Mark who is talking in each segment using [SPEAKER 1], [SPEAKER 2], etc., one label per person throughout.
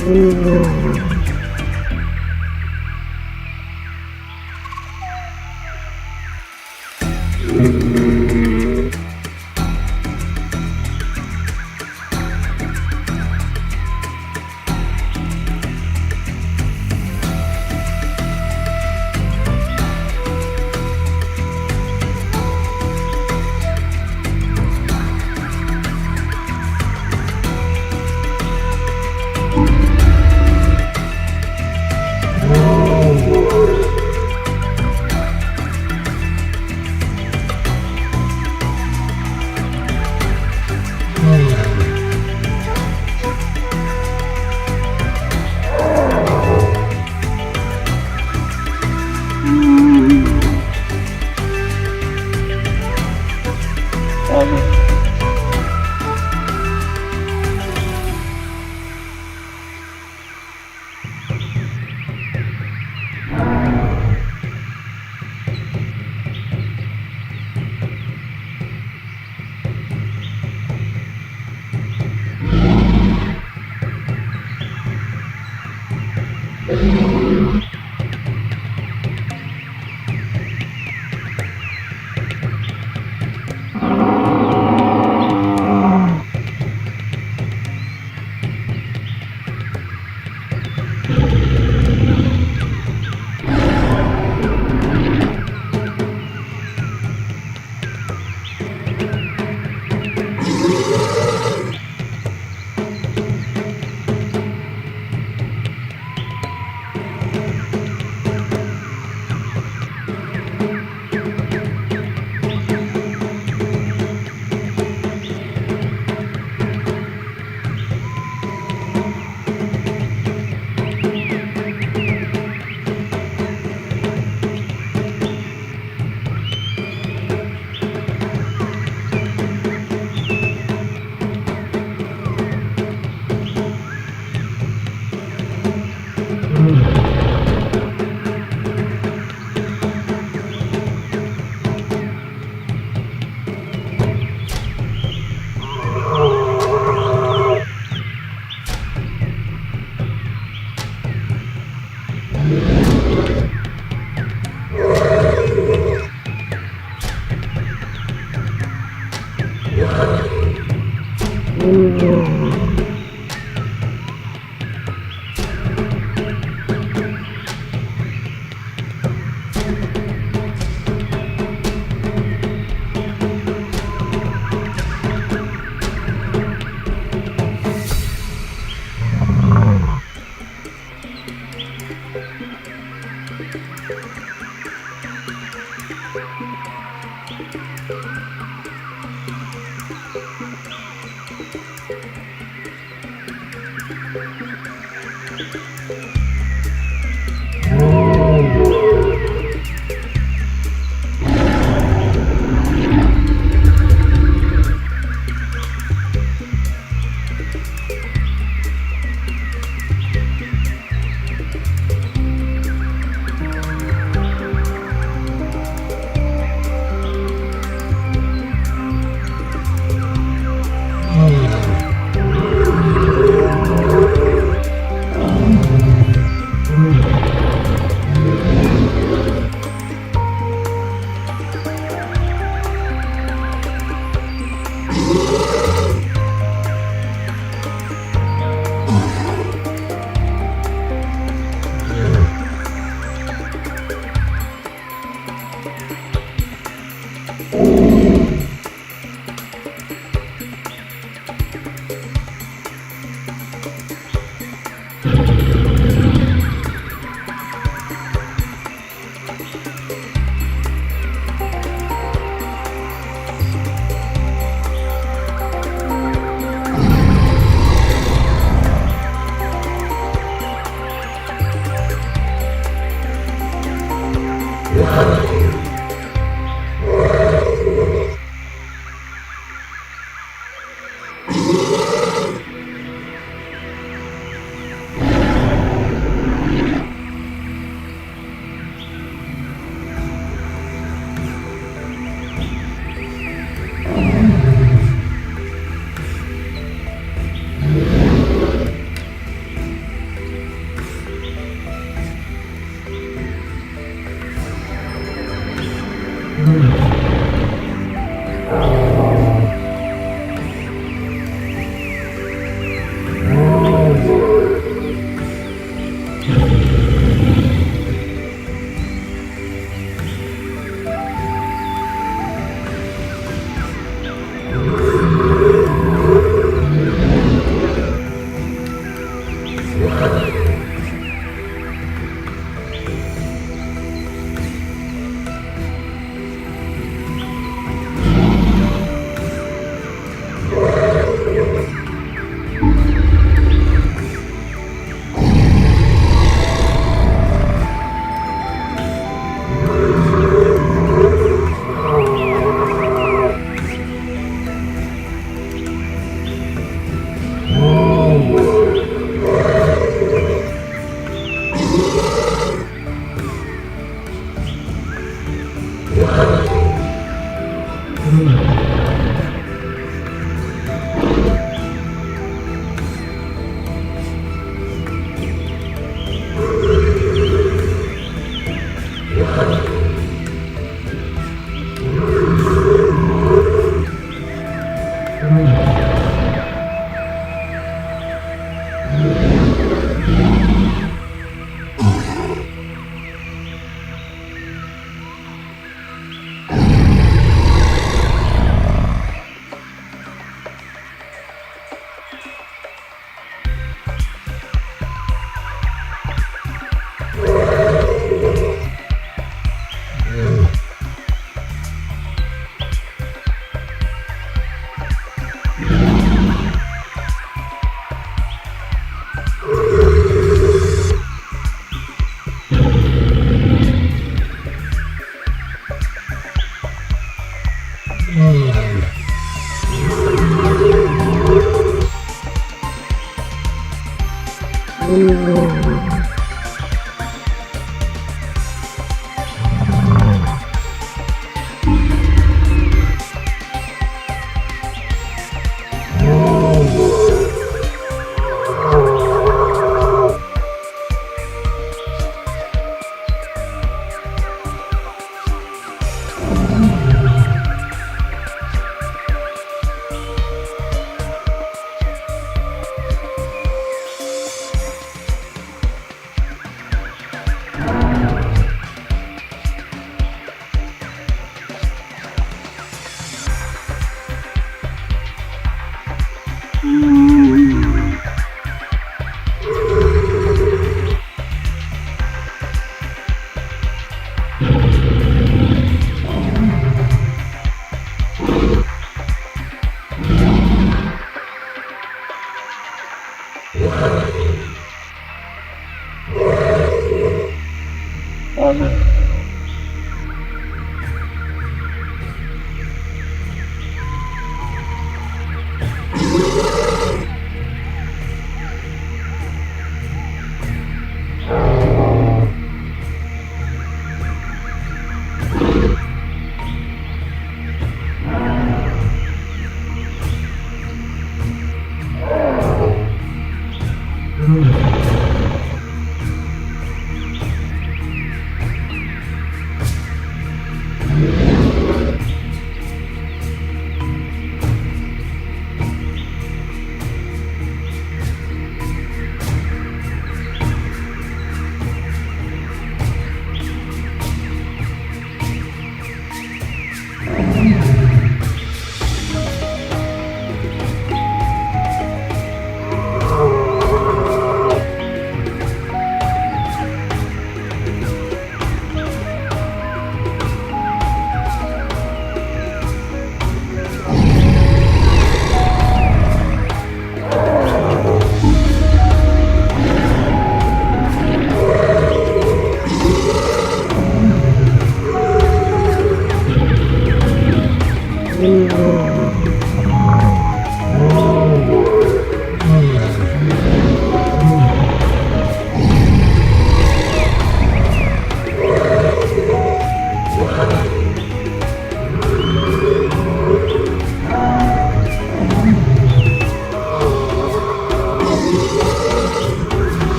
[SPEAKER 1] อ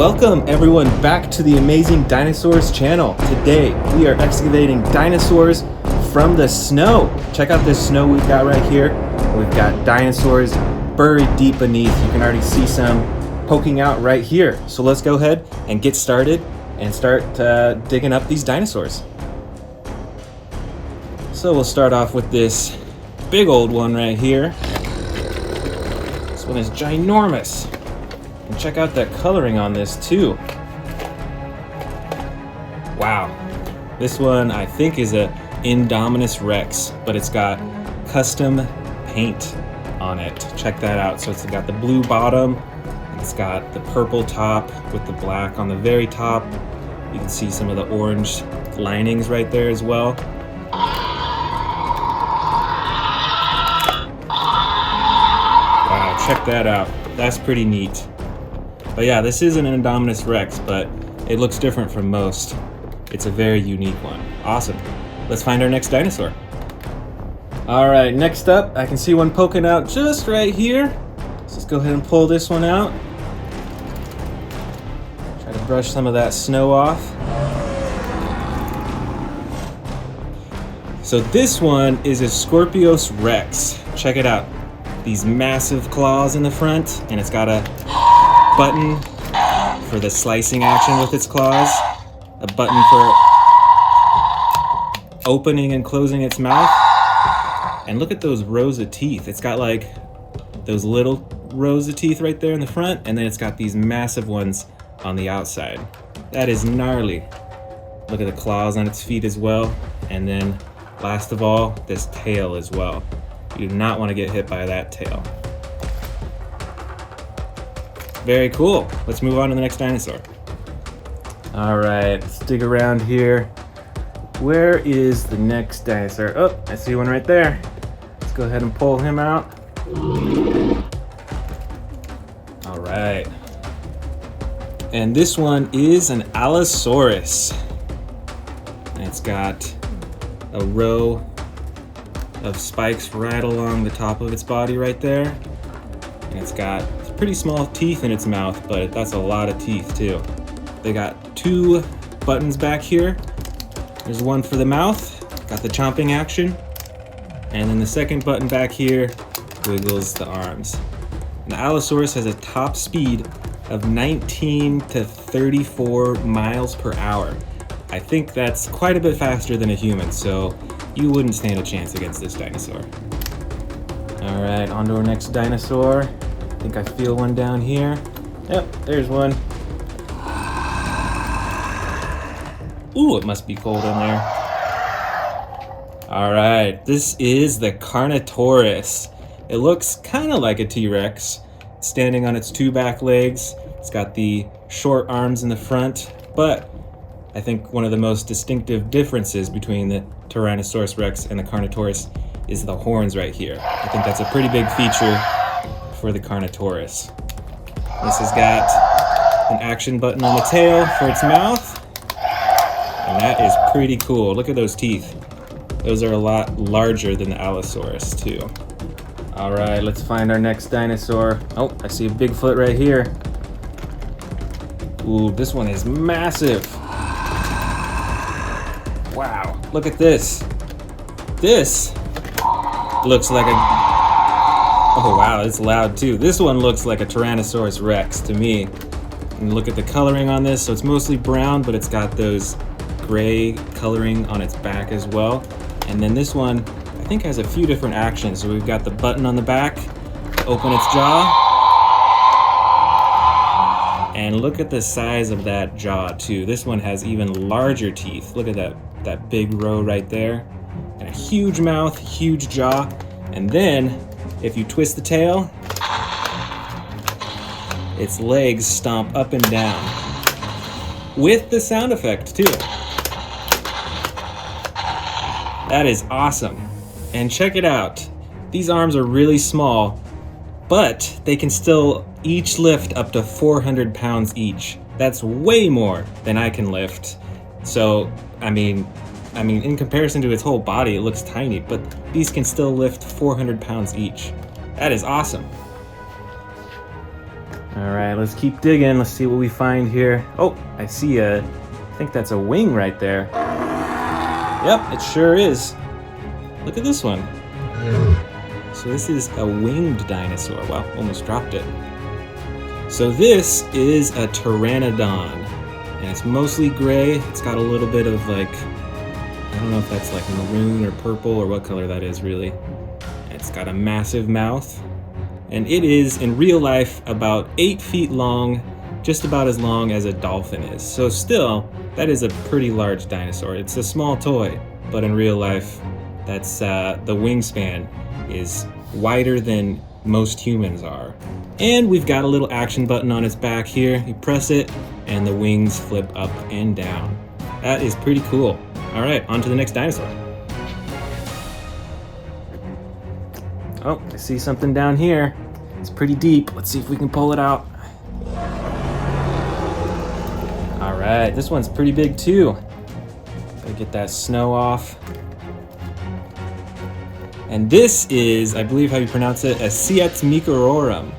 [SPEAKER 1] Welcome everyone back to the Amazing Dinosaurs channel. Today we are excavating dinosaurs from the snow. Check out this snow we've got right here. We've got dinosaurs buried deep beneath. You can already see some poking out right here. So let's go ahead and get started and start digging up these dinosaurs. So we'll start off with this big old one right here. This one is ginormous. And check out that coloring on this too. Wow. This one I think is a Indominus Rex, but it's got custom paint on it. Check that out. So it's got the blue bottom, it's got the purple top with the black on the very top. You can see some of the orange linings right there as well. Wow, check that out. That's pretty neat. But yeah, this is an Indominus Rex, but it looks different from most. It's a very unique one. Awesome. Let's find our next dinosaur. All right, next up, I can see one poking out just right here. Let's go ahead and pull this one out. Try to brush some of that snow off. So this one is a Scorpios Rex. Check it out. These massive claws in the front, and it's got a button for the slicing action with its claws, a button for opening and closing its mouth. And look at those rows of teeth. It's got like those little rows of teeth right there in the front, and then it's got these massive ones on the outside. That is gnarly. Look at the claws on its feet as well. And then last of all, this tail as well. You do not want to get hit by that tail. Very cool. Let's move on to the next dinosaur. All right, let's dig around here. Where is the next dinosaur? Oh, I see one right there. Let's go ahead and pull him out. All right. And this one is an Allosaurus. And it's got a row of spikes right along the top of its body right there. And it's got pretty small teeth in its mouth, but that's a lot of teeth too. They got two buttons back here. There's one for the mouth, got the chomping action, and then the second button back here wiggles the arms. And the Allosaurus has a top speed of 19 to 34 miles per hour. I think that's quite a bit faster than a human, so you wouldn't stand a chance against this dinosaur. All right, on to our next dinosaur. I think I feel one down here. Yep, there's one. Ooh, it must be cold in there. All right, this is the Carnotaurus. It looks kind of like a T-Rex, standing on its two back legs. It's got the short arms in the front, but I think one of the most distinctive differences between the Tyrannosaurus Rex and the Carnotaurus is the horns right here. I think that's a pretty big feature for the Carnotaurus. This has got an action button on the tail for its mouth. And that is pretty cool. Look at those teeth. Those are a lot larger than the Allosaurus too. All right, let's find our next dinosaur. Oh, I see a Bigfoot right here. Ooh, this one is massive. Wow, look at this. This looks like a... Oh wow, it's loud too. This one looks like a Tyrannosaurus Rex to me. And look at the coloring on this. So it's mostly brown, but it's got those gray coloring on its back as well. And then this one, I think, has a few different actions. So we've got the button on the back to open its jaw. And look at the size of that jaw too. This one has even larger teeth. Look at that big row right there. And a huge mouth, huge jaw. And then if you twist the tail, its legs stomp up and down with the sound effect too. That is awesome. And check it out. These arms are really small, but they can still each lift up to 400 pounds each. That's way more than I can lift. So, I mean, in comparison to its whole body, it looks tiny, but these can still lift 400 pounds each. That is awesome. All right, let's keep digging. Let's see what we find here. Oh, I think that's a wing right there. Yep, it sure is. Look at this one. So this is a winged dinosaur. Wow, almost dropped it. So this is a Pteranodon, and it's mostly gray. It's got a little bit of like, I don't know if that's like maroon or purple or what color that is really. It's got a massive mouth, and it is in real life about 8 feet long, just about as long as a dolphin is. So still, that is a pretty large dinosaur. It's a small toy, but in real life, that's the wingspan is wider than most humans are. And we've got a little action button on its back here. You press it, and the wings flip up and down. That is pretty cool. All right, on to the next dinosaur. Oh, I see something down here. It's pretty deep. Let's see if we can pull it out. All right, this one's pretty big too. Gotta get that snow off. And this is, I believe how you pronounce it, a Siatzmicororum.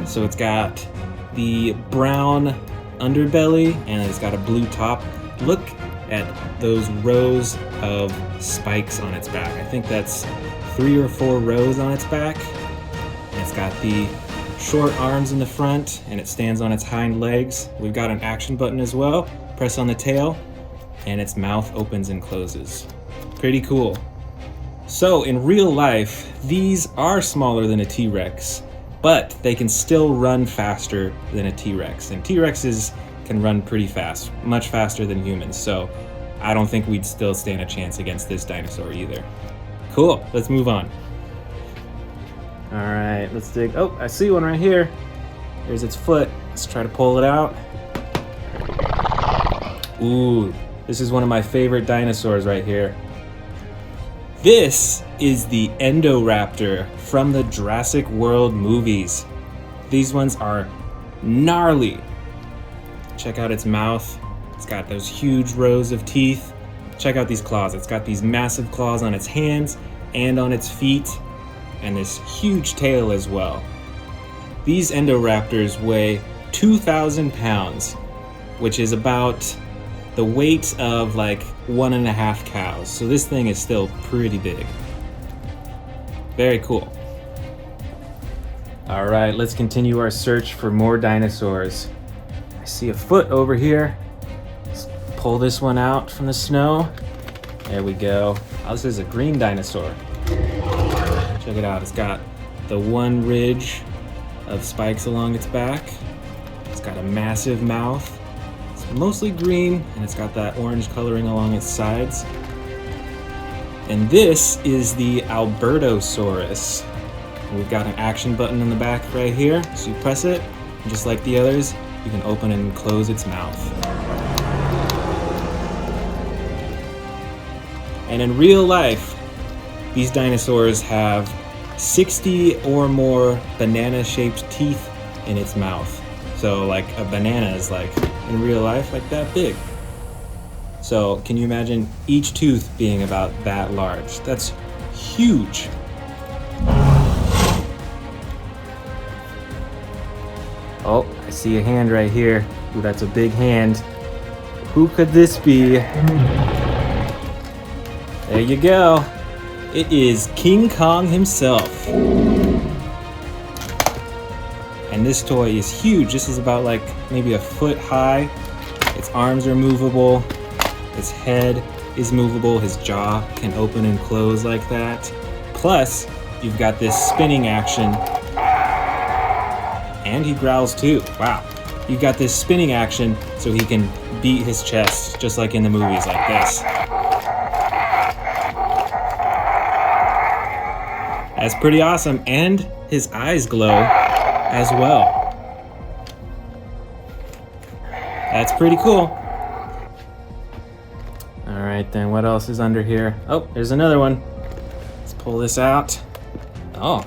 [SPEAKER 1] So it's got the brown underbelly and it's got a blue top. Look at those rows of spikes on its back. I think that's 3 or 4 rows on its back. And it's got the short arms in the front and it stands on its hind legs. We've got an action button as well. Press on the tail and its mouth opens and closes. Pretty cool. So in real life, these are smaller than a T-Rex, but they can still run faster than a T-Rex. And T-Rexes can run pretty fast, much faster than humans. So I don't think we'd still stand a chance against this dinosaur either. Cool, let's move on. All right, let's dig. Oh, I see one right here. Here's its foot. Let's try to pull it out. Ooh, this is one of my favorite dinosaurs right here. This is the Endo Raptor from the Jurassic World movies. These ones are gnarly. Check out its mouth. It's got those huge rows of teeth. Check out these claws. It's got these massive claws on its hands and on its feet, and this huge tail as well. These Endoraptors weigh 2,000 pounds, which is about the weight of like 1.5 cows. So this thing is still pretty big. Very cool. All right, let's continue our search for more dinosaurs. I see a foot over here. Let's pull this one out from the snow. There we go. Oh, this is a green dinosaur. Check it out. It's got the one ridge of spikes along its back. It's got a massive mouth. It's mostly green, and it's got that orange coloring along its sides. And this is the Albertosaurus. We've got an action button in the back right here. So you press it, and just like the others, you can open and close its mouth. And in real life, these dinosaurs have 60 or more banana-shaped teeth in its mouth. So like a banana is like, in real life, like that big. So can you imagine each tooth being about that large? That's huge. Oh, I see a hand right here. Ooh, that's a big hand. Who could this be? There you go. It is King Kong himself. And this toy is huge. This is about like maybe a foot high. Its arms are movable. Its head is movable. His jaw can open and close like that. Plus, you've got this spinning action. And he growls too. Wow. You've got this spinning action so he can beat his chest just like in the movies like this. That's pretty awesome. And his eyes glow as well. That's pretty cool. All right, then what else is under here? Oh, there's another one. Let's pull this out. Oh,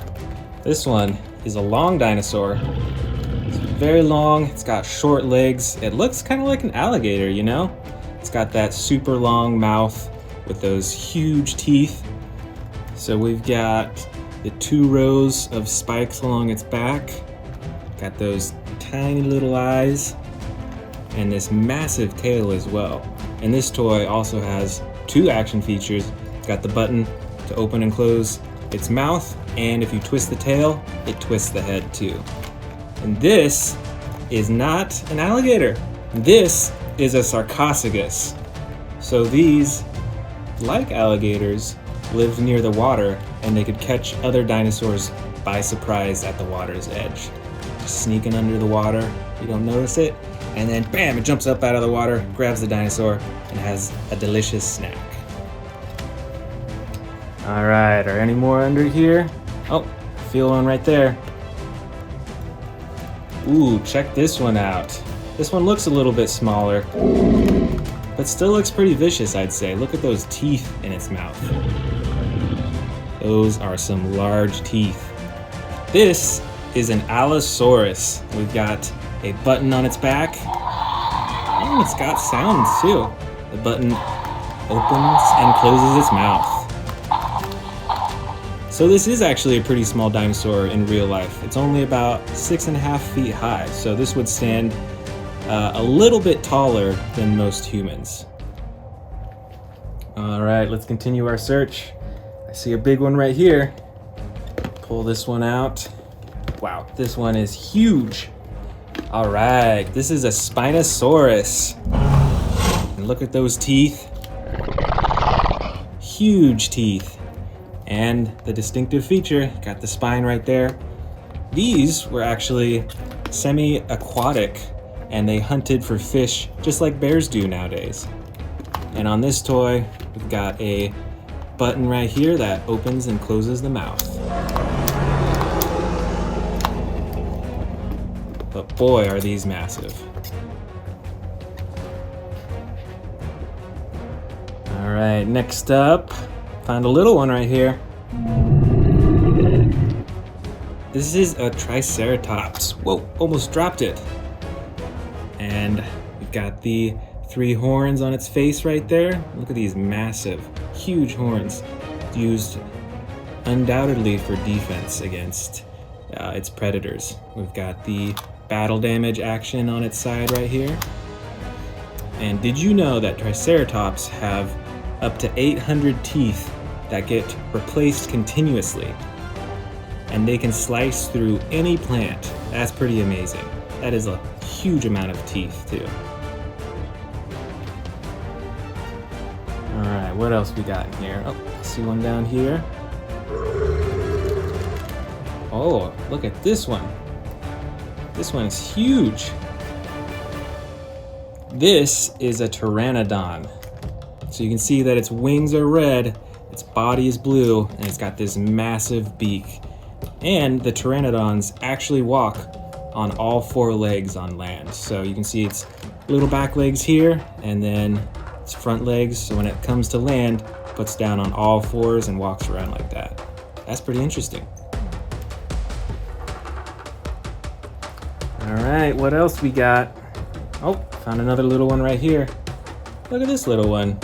[SPEAKER 1] this one is a long dinosaur. It's very long. It's got short legs. It looks kind of like an alligator, you know? It's got that super long mouth with those huge teeth. So we've got the 2 rows of spikes along its back. Got those tiny little eyes and this massive tail as well. And this toy also has 2 action features. It's got the button to open and close its mouth, and if you twist the tail, it twists the head too. And this is not an alligator. This is a Sarcosicus. So these, like alligators, lived near the water, and they could catch other dinosaurs by surprise at the water's edge. Just sneaking under the water, you don't notice it, and then bam, it jumps up out of the water, grabs the dinosaur, and has a delicious snack. All right, are any more under here? Oh, feel one right there. Ooh, check this one out. This one looks a little bit smaller, but still looks pretty vicious, I'd say. Look at those teeth in its mouth. Those are some large teeth. This is an Allosaurus. We've got a button on its back, and it's got sounds too. The button opens and closes its mouth. So this is actually a pretty small dinosaur in real life. It's only about 6.5 feet high, so this would stand a little bit taller than most humans. All right, let's continue our search. I see a big one right here. Pull this one out. Wow, this one is huge. All right, this is a Spinosaurus. And look at those teeth. Huge teeth. And the distinctive feature, got the spine right there. These were actually semi-aquatic, and they hunted for fish just like bears do nowadays. And on this toy, we've got a button right here that opens and closes the mouth. But boy, are these massive. All right, next up, found a little one right here. This is a Triceratops. Whoa, almost dropped it. And we've got the 3 horns on its face right there. Look at these massive, huge horns used undoubtedly for defense against its predators. We've got the battle damage action on its side right here. And did you know that Triceratops have up to 800 teeth that get replaced continuously? And they can slice through any plant. That's pretty amazing. That is a huge amount of teeth too. All right, what else we got in here? Oh, I see one down here. Oh, look at this one. This one is huge. This is a Pteranodon. So you can see that its wings are red, its body is blue, and it's got this massive beak. And the Pteranodons actually walk on all 4 legs on land. So you can see its little back legs here, and then its front legs. So when it comes to land, it puts down on all 4s and walks around like that. That's pretty interesting. All right, what else we got? Oh, found another little one right here. Look at this little one.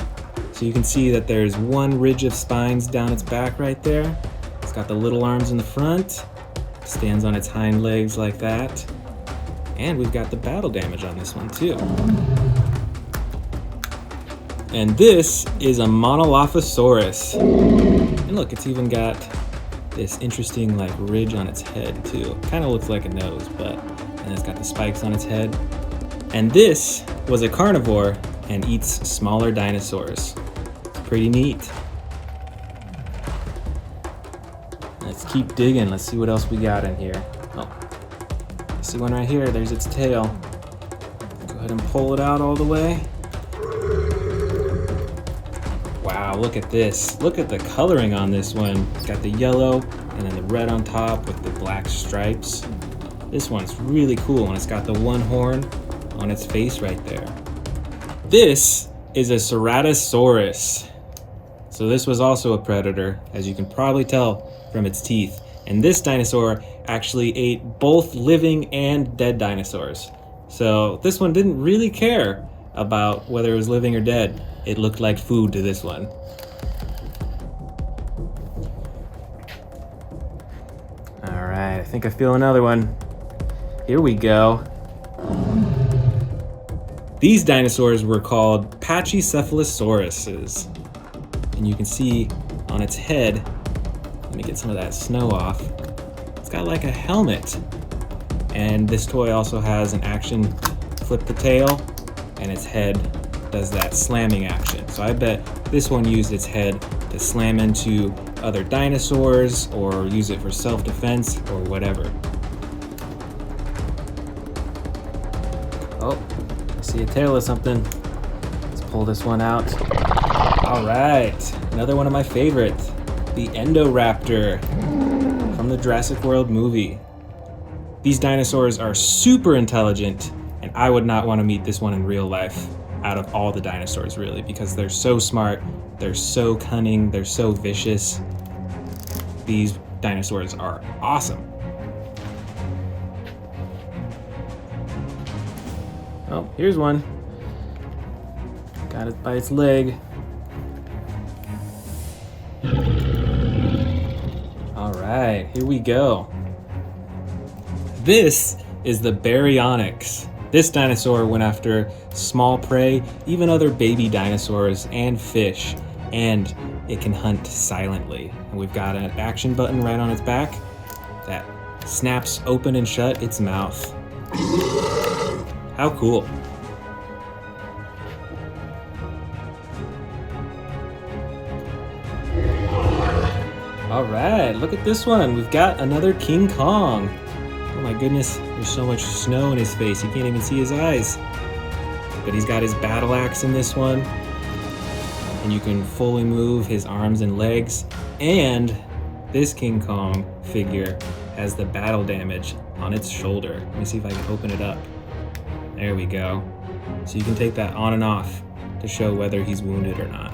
[SPEAKER 1] So you can see that there's one ridge of spines down its back right there. It's got the little arms in the front, stands on its hind legs like that. And we've got the battle damage on this one too. And this is a Monolof Asaurus. And look, it's even got this interesting like ridge on its head too. Kind of looks like a nose, and it's got the spikes on its head. And this was a carnivore and eats smaller dinosaurs. It's pretty neat. Let's keep digging. Let's see what else we got in here. Oh, I see one right here. There's its tail. Go ahead and pull it out all the way. Wow, look at this. Look at the coloring on this one. It's got the yellow and then the red on top with the black stripes. This one's really cool, and it's got the one horn on its face right there. This is a Ceratosaurus. So this was also a predator, as you can probably tell from its teeth. And this dinosaur actually ate both living and dead dinosaurs. So this one didn't really care about whether it was living or dead. It looked like food to this one. All right, I think I feel another one. Here we go. These dinosaurs were called Pachycephalosauruses. And you can see on its head, let me get some of that snow off. It's got like a helmet. And this toy also has an action flip the tail, and its head does that slamming action. So I bet this one used its head to slam into other dinosaurs or use it for self-defense or whatever. Oh, I see a tail of something. Let's pull this one out. All right, another one of my favorites, the Endo Raptor from the Jurassic World movie. These dinosaurs are super intelligent, and I would not want to meet this one in real life out of all the dinosaurs, really, because they're so smart, they're so cunning, they're so vicious. These dinosaurs are awesome. Oh, here's one. Got it by its leg. All right, here we go. This is the Baryonyx. This dinosaur went after small prey, even other baby dinosaurs and fish, and it can hunt silently. And we've got an action button right on its back that snaps open and shut its mouth. How cool. All right, look at this one. We've got another King Kong. Oh my goodness, there's so much snow in his face, you can't even see his eyes. But he's got his battle axe in this one, and you can fully move his arms and legs. And this King Kong figure has the battle damage on its shoulder. Let me see if I can open it up. There we go. So you can take that on and off to show whether he's wounded or not.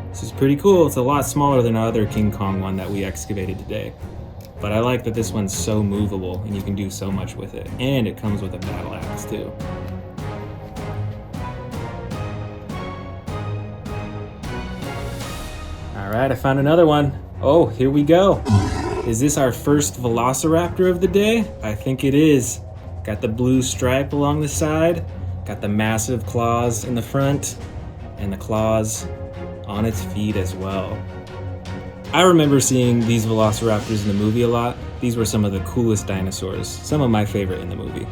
[SPEAKER 1] This is pretty cool. It's a lot smaller than our other King Kong one that we excavated today. But I like that this one's so movable and you can do so much with it. And it comes with a battle axe too. All right, I found another one. Oh, here we go. Is this our first Velociraptor of the day? I think it is. Got the blue stripe along the side, got the massive claws in the front, and the claws on its feet as well. I remember seeing these Velociraptors in the movie a lot. These were some of the coolest dinosaurs, some of my favorite in the movie.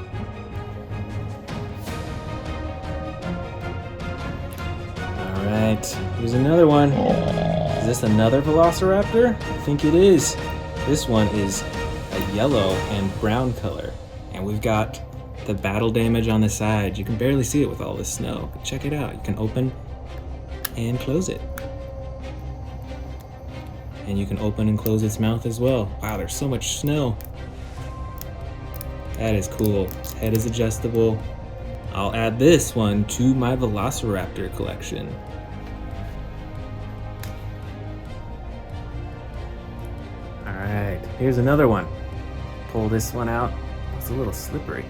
[SPEAKER 1] All right, here's another one. Is this another Velociraptor? I think it is. This one is a yellow and brown color. And we've got the battle damage on the side. You can barely see it with all this snow. But check it out. You can open and close it. And you can open and close its mouth as well. Wow, there's so much snow. That is cool. Its head is adjustable. I'll add this one to my Velociraptor collection. All right, here's another one. Pull this one out. It's a little slippery.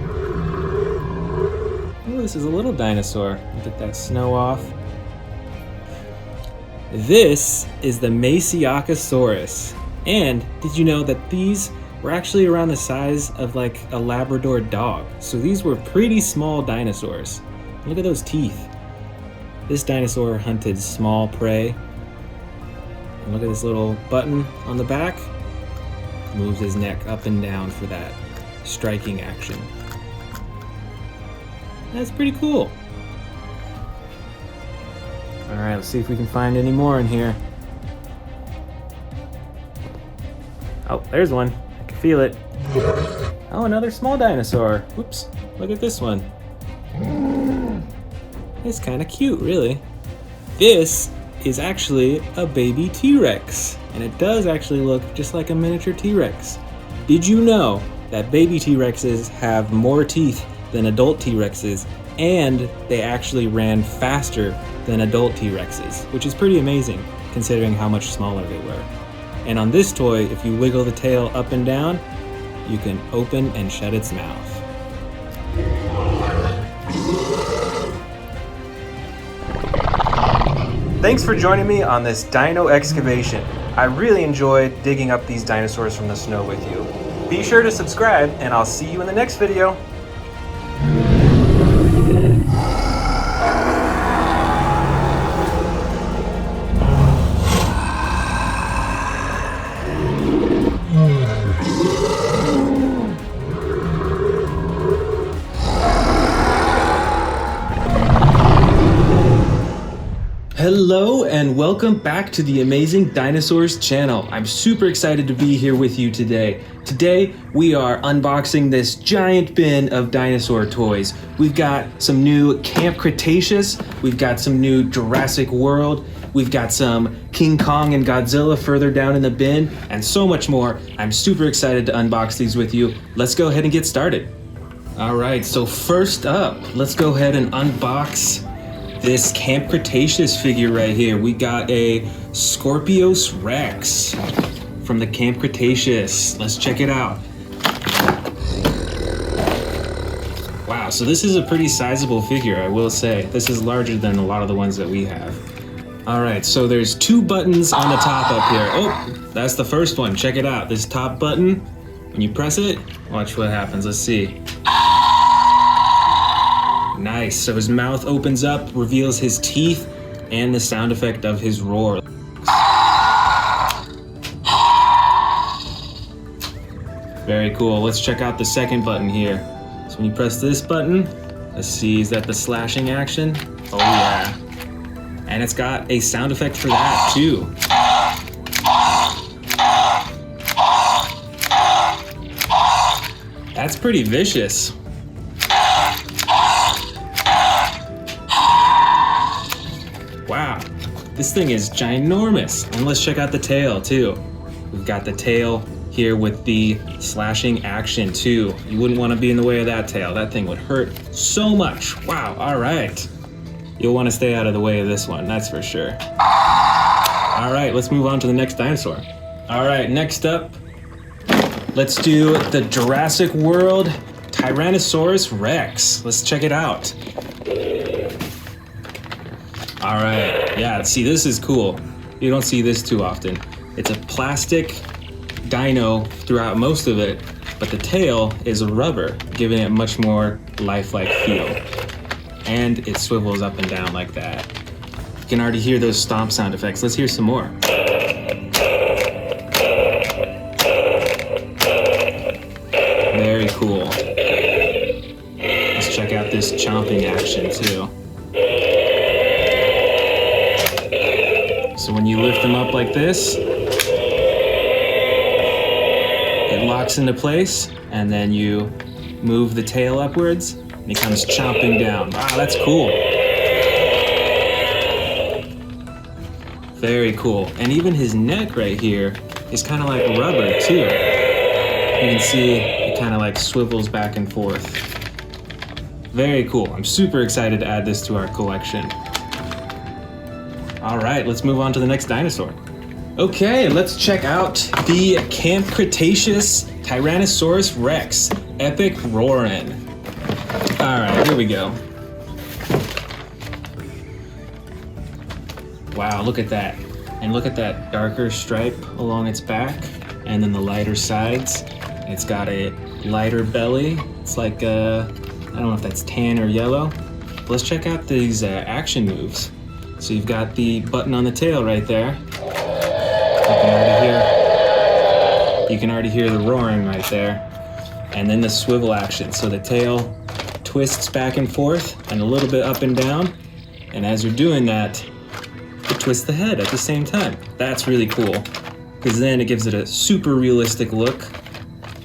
[SPEAKER 1] Oh, this is a little dinosaur. Get that snow off. This is the Sarcosicus. And did you know that these were actually around the size of like a Labrador dog? So these were pretty small dinosaurs. Look at those teeth. This dinosaur hunted small prey. And look at this little button on the back. Moves his neck up and down for that striking action. That's pretty cool. All right, let's see if we can find any more in here. Oh, there's one. I can feel it. Oh, another small dinosaur. Whoops, look at this one. It's kind of cute, really. This is actually a baby T-Rex, and it does actually look just like a miniature T-Rex. Did you know that baby T-Rexes have more teeth than adult T-Rexes, and they actually ran faster than adult T-Rexes, which is pretty amazing considering how much smaller they were. And on this toy, if you wiggle the tail up and down, you can open and shut its mouth. Thanks for joining me on this dino excavation. I really enjoyed digging up these dinosaurs from the snow with you. Be sure to subscribe, and I'll see you in the next video. Hello and welcome back to the Amazing Dinosaurs channel. I'm super excited to be here with you today. Today we are unboxing this giant bin of dinosaur toys. We've got some new Camp Cretaceous, we've got some new Jurassic World, we've got some King Kong and Godzilla further down in the bin, and so much more. I'm super excited to unbox these with you. Let's go ahead and get started. Alright, so first up, let's go ahead and unbox this Camp Cretaceous figure right here. We got a Scorpios Rex from the Camp Cretaceous. Let's check it out. Wow, so this is a pretty sizable figure, I will say. This is larger than a lot of the ones that we have. All right, so there's two buttons on the top up here. Oh, that's the first one. Check it out. This top button, when you press it, watch what happens. Let's see. Nice, so his mouth opens up, reveals his teeth, and the sound effect of his roar. Very cool. Let's check out the second button here. So when you press this button, let's see, is that the slashing action? Oh yeah. And it's got a sound effect for that too. That's pretty vicious. Wow, this thing is ginormous. And let's check out the tail too. We've got the tail here with the slashing action too. You wouldn't want to be in the way of that tail. That thing would hurt so much. Wow, all right. You'll want to stay out of the way of this one, that's for sure. All right, let's move on to the next dinosaur. All right, next up, let's do the Jurassic World Tyrannosaurus Rex. Let's check it out. All right, yeah, see, this is cool. You don't see this too often. It's a plastic dino throughout most of it, but the tail is a rubber, giving it much more lifelike feel. And it swivels up and down like that. You can already hear those stomp sound effects. Let's hear some more. Very cool. Let's check out this chomping action too. So when you lift them up like this, it locks into place, and then you move the tail upwards, and he comes chomping down. Wow, that's cool. Very cool. And even his neck right here is kind of like rubber too. You can see it kind of like swivels back and forth. Very cool. I'm super excited to add this to our collection. All right, let's move on to the next dinosaur. Okay, let's check out the Camp Cretaceous Tyrannosaurus Rex, Epic Roarin'. All right, here we go. Wow, look at that. And look at that darker stripe along its back, and then the lighter sides. It's got a lighter belly. It's like, I don't know if that's tan or yellow. But let's check out these action moves. So you've got the button on the tail right there. You can already hear the roaring right there. And then the swivel action. So the tail twists back and forth and a little bit up and down. And as you're doing that, it twists the head at the same time. That's really cool, because then it gives it a super realistic look.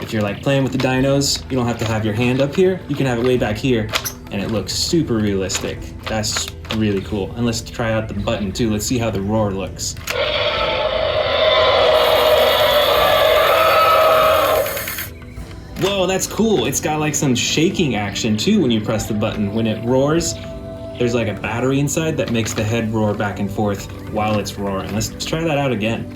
[SPEAKER 1] If you're like playing with the dinos, you don't have to have your hand up here. You can have it way back here, and it looks super realistic. That's really cool. And let's try out the button too. Let's see how the roar looks. Whoa, that's cool. It's got like some shaking action too when you press the button. When it roars, there's like a battery inside that makes the head roar back and forth while it's roaring. Let's try that out again.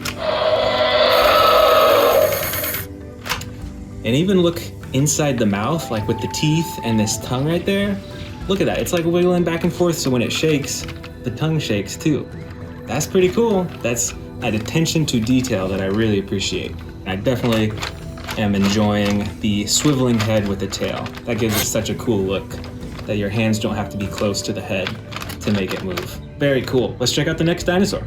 [SPEAKER 1] And even look inside the mouth, like with the teeth and this tongue right there. Look at that, it's like wiggling back and forth, so when it shakes, the tongue shakes too. That's pretty cool. That's an attention to detail that I really appreciate. I definitely am enjoying the swiveling head with the tail. That gives it such a cool look, that your hands don't have to be close to the head to make it move. Very cool. Let's check out the next dinosaur.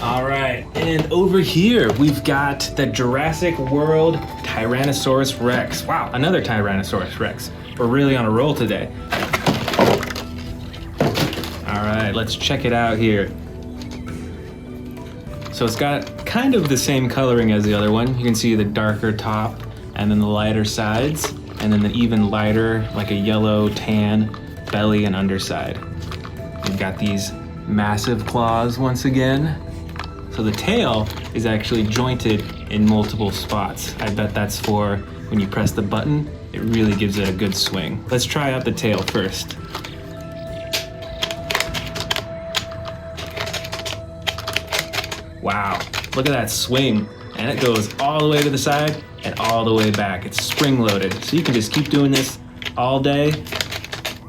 [SPEAKER 1] All right, and over here, we've got the Jurassic World Tyrannosaurus Rex. Wow, another Tyrannosaurus Rex. We're really on a roll today. All right, let's check it out here. So it's got kind of the same coloring as the other one. You can see the darker top and then the lighter sides, and then the even lighter, like a yellow tan belly and underside. You've got these massive claws once again. So the tail is actually jointed in multiple spots. I bet that's for when you press the button, it really gives it a good swing. Let's try out the tail first. Wow, look at that swing. And it goes all the way to the side and all the way back. It's spring loaded. So you can just keep doing this all day.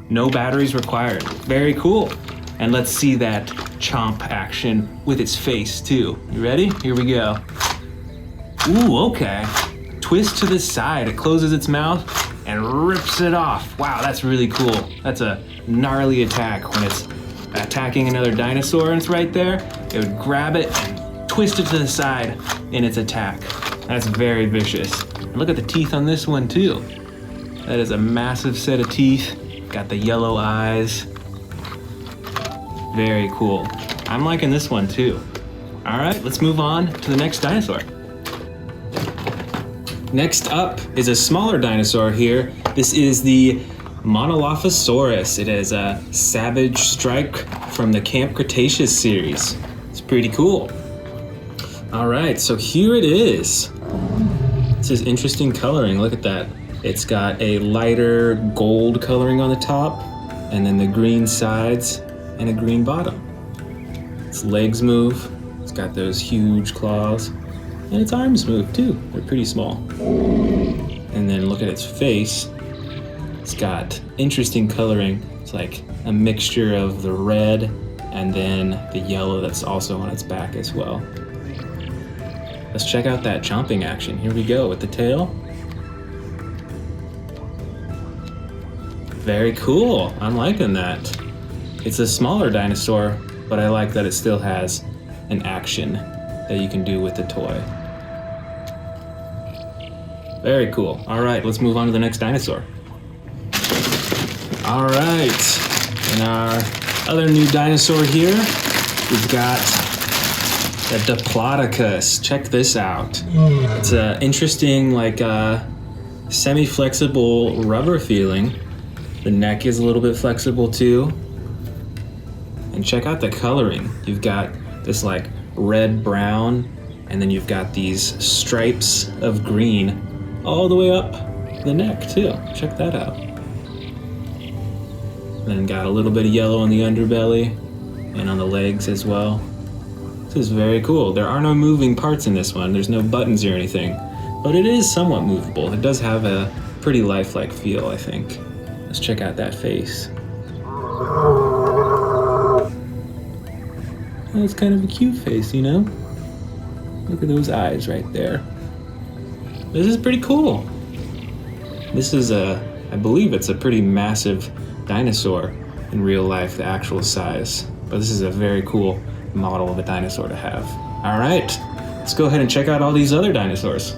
[SPEAKER 1] No batteries required. Very cool. And let's see that chomp action with its face too. You ready? Here we go. Ooh, okay. Twist to the side. It closes its mouth and rips it off. Wow, that's really cool. That's a gnarly attack. When it's attacking another dinosaur and it's right there, it would grab it and twist it to the side in its attack. That's very vicious. And look at the teeth on this one too. That is a massive set of teeth. Got the yellow eyes. Very cool. I'm liking this one too. All right, let's move on to the next dinosaur. Next up is a smaller dinosaur here. This is the Monolof Asaurus. It has a savage strike from the Camp Cretaceous series. It's pretty cool. All right, so here it is. This is interesting coloring. Look at that. It's got a lighter gold coloring on the top, and then the green sides and a green bottom. Its legs move. It's got those huge claws, and its arms move too. They're pretty small. And then look at its face. It's got interesting coloring. It's like a mixture of the red and then the yellow that's also on its back as well. Let's check out that chomping action. Here we go with the tail. Very cool. I'm liking that. It's a smaller dinosaur, but I like that it still has an action that you can do with the toy. Very cool. All right, let's move on to the next dinosaur. All right, and our other new dinosaur here, we've got the Diplodocus. Check this out. It's an interesting, like, semi-flexible rubber feeling. The neck is a little bit flexible too. And check out the coloring. You've got this like red-brown, and then you've got these stripes of green all the way up the neck too. Check that out. Then got a little bit of yellow on the underbelly and on the legs as well. This is very cool. There are no moving parts in this one. There's no buttons or anything, but it is somewhat movable. It does have a pretty lifelike feel, I think. Let's check out that face. That's kind of a cute face, you know? Look at those eyes right there. This is pretty cool. This is I believe it's a pretty massive dinosaur in real life, the actual size. But this is a very cool model of a dinosaur to have. All right, let's go ahead and check out all these other dinosaurs.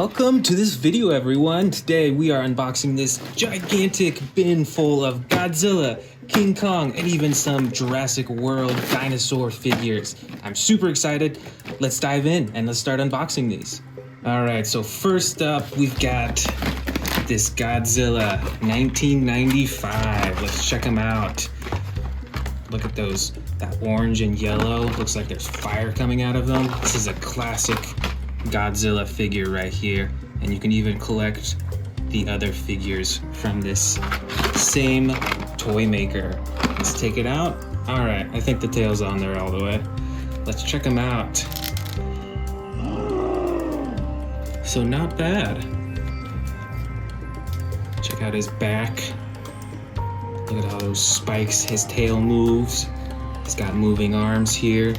[SPEAKER 1] Welcome to this video, everyone. Today we are unboxing this gigantic bin full of Godzilla, King Kong, and even some Jurassic World dinosaur figures. I'm super excited. Let's dive in and let's start unboxing these. All right, so first up we've got this Godzilla 1995. Let's check them out. Look at those, that orange and yellow. Looks like there's fire coming out of them. This is a classic Godzilla figure right here, and you can even collect the other figures from this same toy maker. Let's take it out. All right, I think the tail's on there all the way. Let's check them out. So not bad. Check out his back. Look at all those spikes. His tail moves. He's got moving arms here.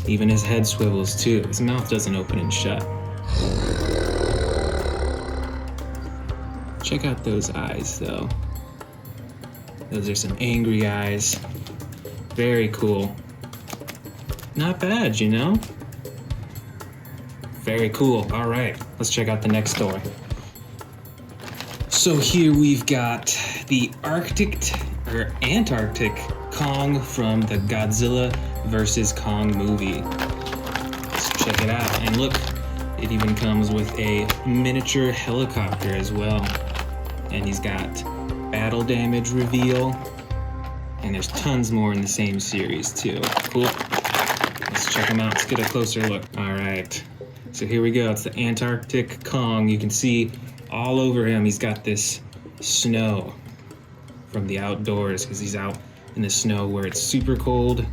[SPEAKER 1] Even his head swivels too. His mouth doesn't open and shut. Check out those eyes though. Those are some angry eyes. Very cool. Not bad, you know? Very cool. All right, let's check out the next toy. So here we've got the Antarctic Kong from the Godzilla vs. Kong movie. Let's check it out. And look, it even comes with a miniature helicopter as well. And he's got battle damage reveal. And there's tons more in the same series too. Cool. Let's check them out. Let's get a closer look. All right. So here we go. It's the Antarctic Kong. You can see all over him, he's got this snow from the outdoors because he's out in the snow where it's super cold.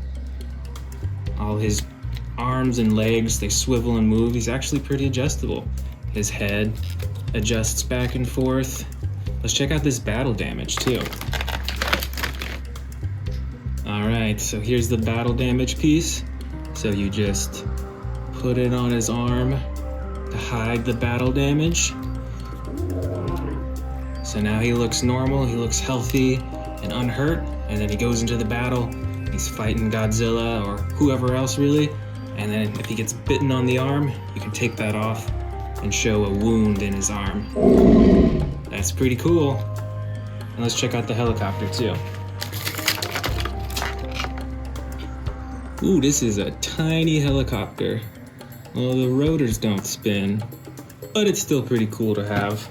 [SPEAKER 1] All his arms and legs, they swivel and move. He's actually pretty adjustable. His head adjusts back and forth. Let's check out this battle damage too. All right, so here's the battle damage piece. So you just put it on his arm to hide the battle damage. So now he looks normal, he looks healthy and unhurt, and then he goes into the battle. He's fighting Godzilla or whoever else really, and then if he gets bitten on the arm, you can take that off and show a wound in his arm. That's pretty cool. And let's check out the helicopter too. Ooh, this is a tiny helicopter. Well, the rotors don't spin, but it's still pretty cool to have.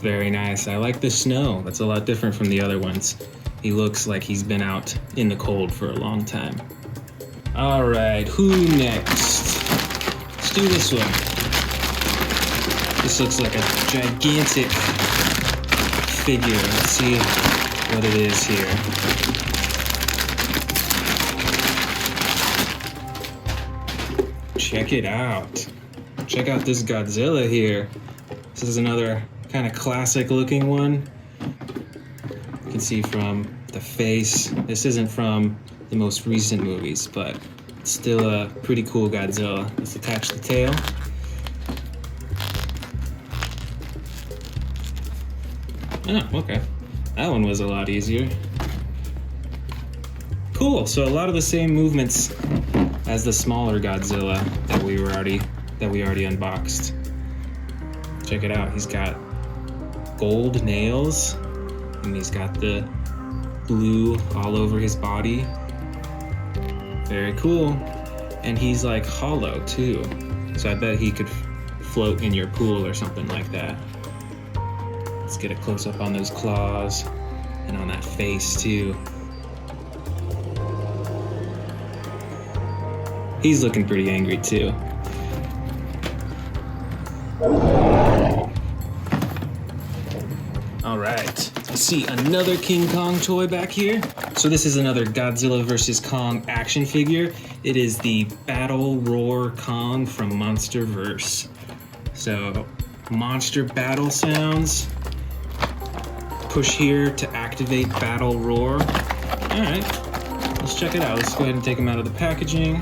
[SPEAKER 1] Very nice. I like the snow. That's a lot different from the other ones. He looks like he's been out in the cold for a long time. All right, who next? Let's do this one. This looks like a gigantic figure. Let's see what it is here. Check it out. Check out this Godzilla here. This is another kind of classic looking one. You can see from the face. This isn't from the most recent movies, but it's still a pretty cool Godzilla. Let's attach the tail. Oh, okay. That one was a lot easier. Cool, so a lot of the same movements as the smaller Godzilla that we already unboxed. Check it out, he's got gold nails, and he's got the blue all over his body. Very cool. And he's like hollow too, so I bet he could float in your pool or something like that. Let's get a close-up on those claws and on that face too. He's looking pretty angry too. All right, I see another King Kong toy back here. So this is another Godzilla vs. Kong action figure. It is the Battle Roar Kong from Monsterverse. So monster battle sounds. Push here to activate Battle Roar. All right, let's check it out. Let's go ahead and take him out of the packaging.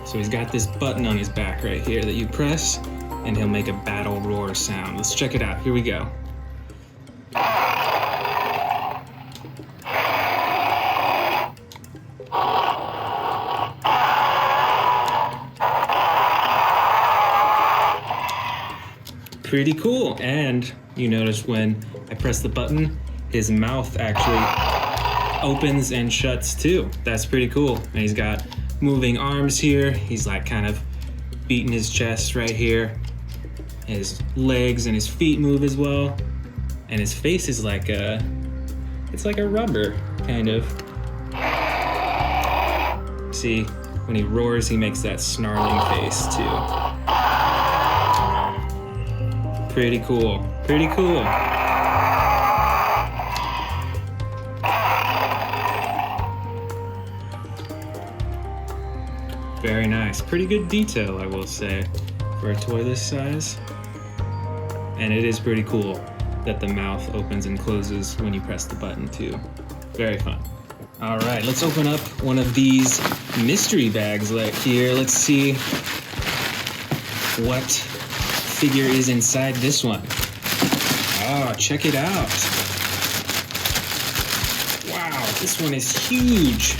[SPEAKER 1] So he's got this button on his back right here that you press, and he'll make a battle roar sound. Let's check it out. Here we go. Pretty cool. And you notice when I press the button, his mouth actually opens and shuts too. That's pretty cool. And he's got moving arms here. He's like kind of beating his chest right here. His legs and his feet move as well. And his face is like it's like a rubber, kind of. See, when he roars, he makes that snarling face too. Pretty cool, pretty cool. Very nice, pretty good detail, I will say, for a toy this size. And it is pretty cool that the mouth opens and closes when you press the button too. Very fun. All right, let's open up one of these mystery bags right here. Let's see what figure is inside this one. Oh, check it out. Wow, this one is huge.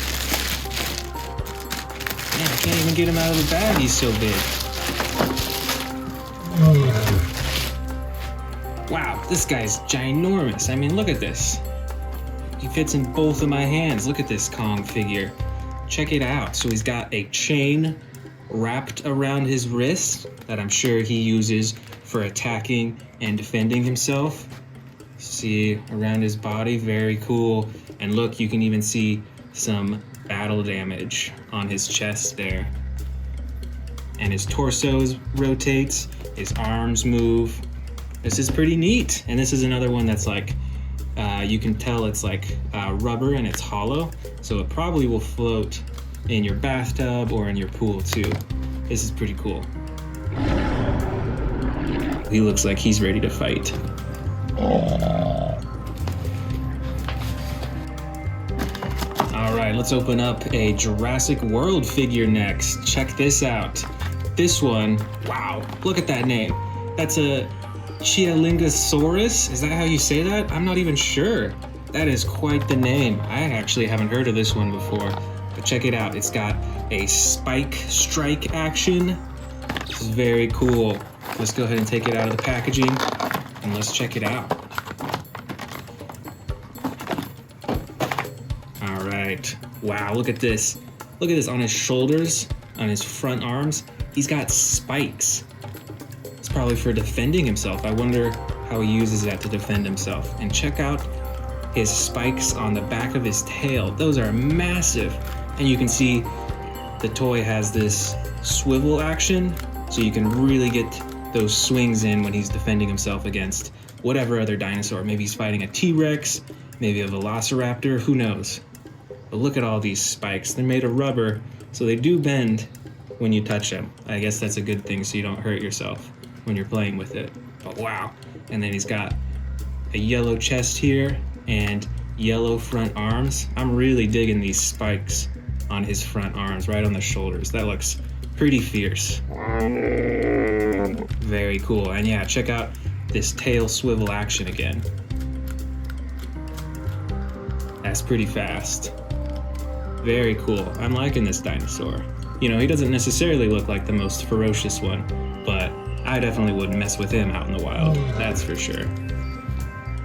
[SPEAKER 1] Man, I can't even get him out of the bag, he's so big. Wow, this guy's ginormous. I mean, look at this. He fits in both of my hands. Look at this Kong figure. Check it out. So he's got a chain wrapped around his wrist that I'm sure he uses for attacking and defending himself. See around his body, very cool. And look, you can even see some battle damage on his chest there. And his torso rotates, his arms move. This is pretty neat. And this is another one that's like, you can tell it's like rubber and it's hollow, so it probably will float in your bathtub or in your pool too. This is pretty cool. He looks like he's ready to fight. All right, let's open up a Jurassic World figure next. Check this out. This one, wow, look at that name. That's a Chialingosaurus? Is that how you say that? I'm not even sure. That is quite the name. I actually haven't heard of this one before, but check it out. It's got a spike strike action. This is very cool. Let's go ahead and take it out of the packaging and let's check it out. All right. Wow, look at this. Look at this on his shoulders, on his front arms. He's got spikes. Probably for defending himself. I wonder how he uses that to defend himself. And check out his spikes on the back of his tail. Those are massive. And you can see the toy has this swivel action, so you can really get those swings in when he's defending himself against whatever other dinosaur. Maybe he's fighting a T-Rex, maybe a Velociraptor, who knows. But look at all these spikes. They're made of rubber, so they do bend when you touch them. I guess that's a good thing so you don't hurt yourself when you're playing with it. But wow. And then he's got a yellow chest here and yellow front arms. I'm really digging these spikes on his front arms, right on the shoulders. That looks pretty fierce. Very cool. And yeah, check out this tail swivel action again. That's pretty fast. Very cool. I'm liking this dinosaur. You know, he doesn't necessarily look like the most ferocious one, but I definitely wouldn't mess with him out in the wild, that's for sure.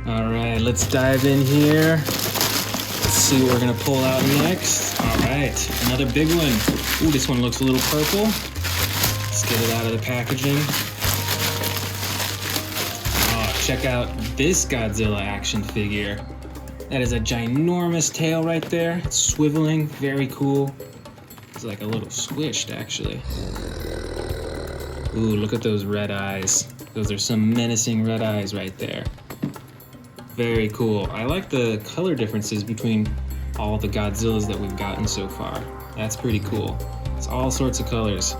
[SPEAKER 1] All right, let's dive in here. Let's see what we're gonna pull out next. All right, another big one. Ooh, this one looks a little purple. Let's get it out of the packaging. Oh, check out this Godzilla action figure. That is a ginormous tail right there. It's swiveling, very cool. It's like a little squished, actually. Ooh, look at those red eyes. Those are some menacing red eyes right there. Very cool. I like the color differences between all the Godzillas that we've gotten so far. That's pretty cool. It's all sorts of colors.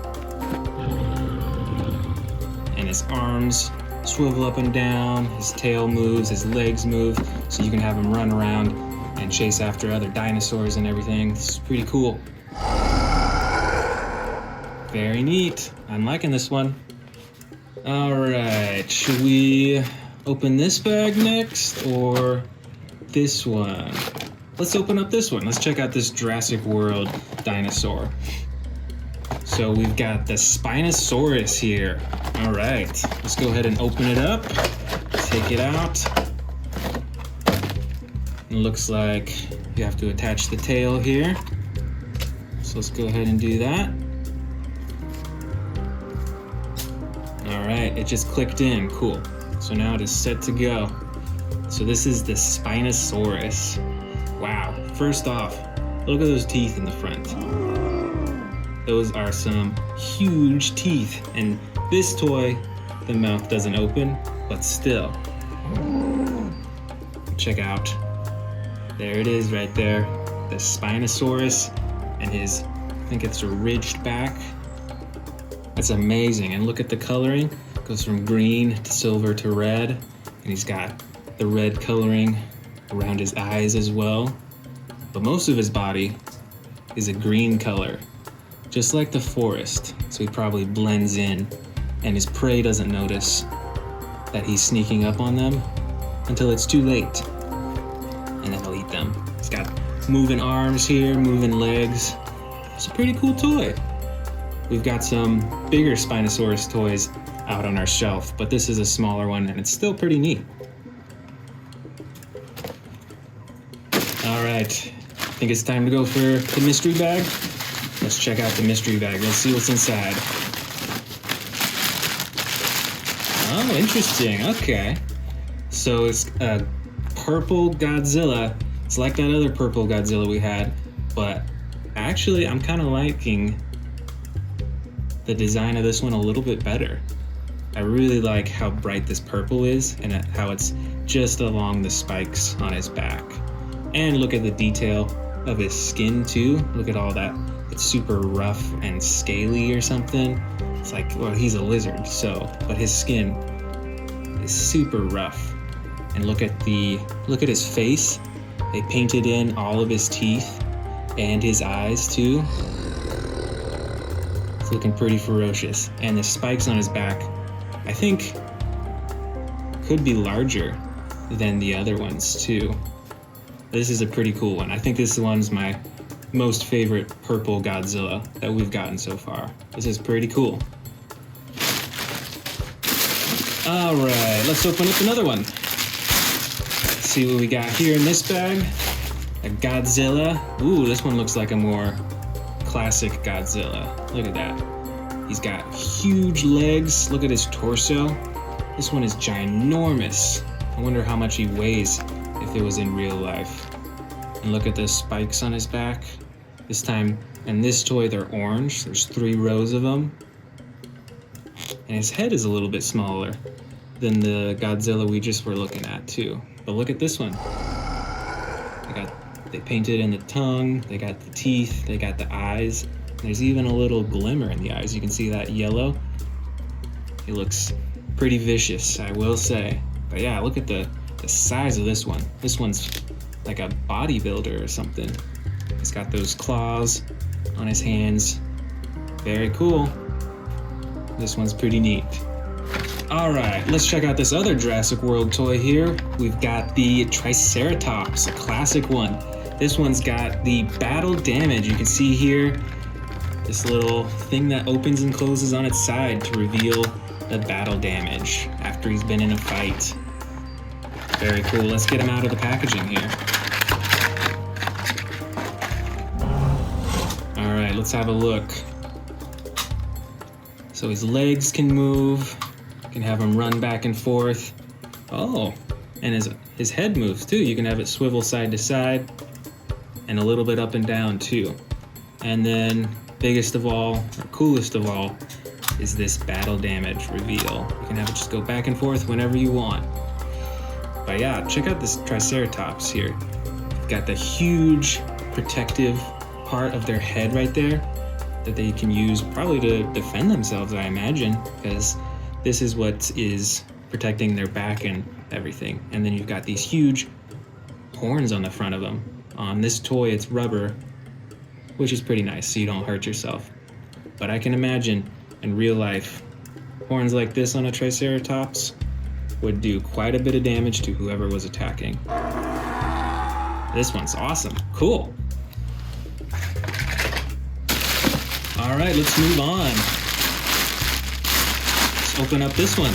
[SPEAKER 1] And his arms swivel up and down, his tail moves, his legs move, so you can have him run around and chase after other dinosaurs and everything. This is pretty cool. Very neat. I'm liking this one. All right, should we open this bag next or this one? Let's open up this one. Let's check out this Jurassic World dinosaur. So we've got the Spinosaurus here. All right, let's go ahead and open it up. Take it out. It looks like you have to attach the tail here. So let's go ahead and do that. All right, it just clicked in, cool. So now it is set to go. So this is the Spinosaurus. Wow, first off, look at those teeth in the front. Those are some huge teeth. And this toy, the mouth doesn't open, but still. Check out, there it is right there. The Spinosaurus and his, I think it's a ridged back. That's amazing. And look at the coloring. It goes from green to silver to red. And he's got the red coloring around his eyes as well. But most of his body is a green color, just like the forest. So he probably blends in, and his prey doesn't notice that he's sneaking up on them until it's too late. And then he'll eat them. He's got moving arms here, moving legs. It's a pretty cool toy. We've got some bigger Spinosaurus toys out on our shelf, but this is a smaller one and it's still pretty neat. All right, I think it's time to go for the mystery bag. Let's check out the mystery bag. Let's see what's inside. Oh, interesting. Okay. So it's a purple Godzilla. It's like that other purple Godzilla we had, but actually I'm kind of liking the design of this one a little bit better. I really like how bright this purple is and how it's just along the spikes on his back. And look at the detail of his skin too. Look at all that. It's super rough and scaly or something. It's like, well, he's a lizard, so, but his skin is super rough. And look at his face. They painted in all of his teeth and his eyes too. It's looking pretty ferocious. And the spikes on his back, I think, could be larger than the other ones too. This is a pretty cool one. I think this one's my most favorite purple Godzilla that we've gotten so far. This is pretty cool. All right, let's open up another one. Let's see what we got here in this bag. A Godzilla. Ooh, this one looks like a more classic Godzilla. Look at that. He's got huge legs. Look at his torso. This one is ginormous. I wonder how much he weighs if it was in real life. And look at the spikes on his back. This time, in this toy, they're orange. There's 3 rows of them. And his head is a little bit smaller than the Godzilla we just were looking at too. But look at this one. They painted in the tongue, they got the teeth, they got the eyes. There's even a little glimmer in the eyes. You can see that yellow. He looks pretty vicious, I will say. But yeah, look at the size of this one. This one's like a bodybuilder or something. He's got those claws on his hands. Very cool. This one's pretty neat. All right, let's check out this other Jurassic World toy here. We've got the Triceratops, a classic one. This one's got the battle damage. You can see here this little thing that opens and closes on its side to reveal the battle damage after he's been in a fight. Very cool. Let's get him out of the packaging here. All right, let's have a look. So his legs can move. You can have him run back and forth. Oh, and his head moves too. You can have it swivel side to side and a little bit up and down too. And then biggest of all, or coolest of all, is this battle damage reveal. You can have it just go back and forth whenever you want. But yeah, check out this Triceratops here. Got the huge protective part of their head right there that they can use probably to defend themselves, I imagine, because this is what is protecting their back and everything. And then you've got these huge horns on the front of them. On this toy, it's rubber, which is pretty nice, so you don't hurt yourself. But I can imagine in real life, horns like this on a Triceratops would do quite a bit of damage to whoever was attacking. This one's awesome. Cool. All right, let's move on. Let's open up this one.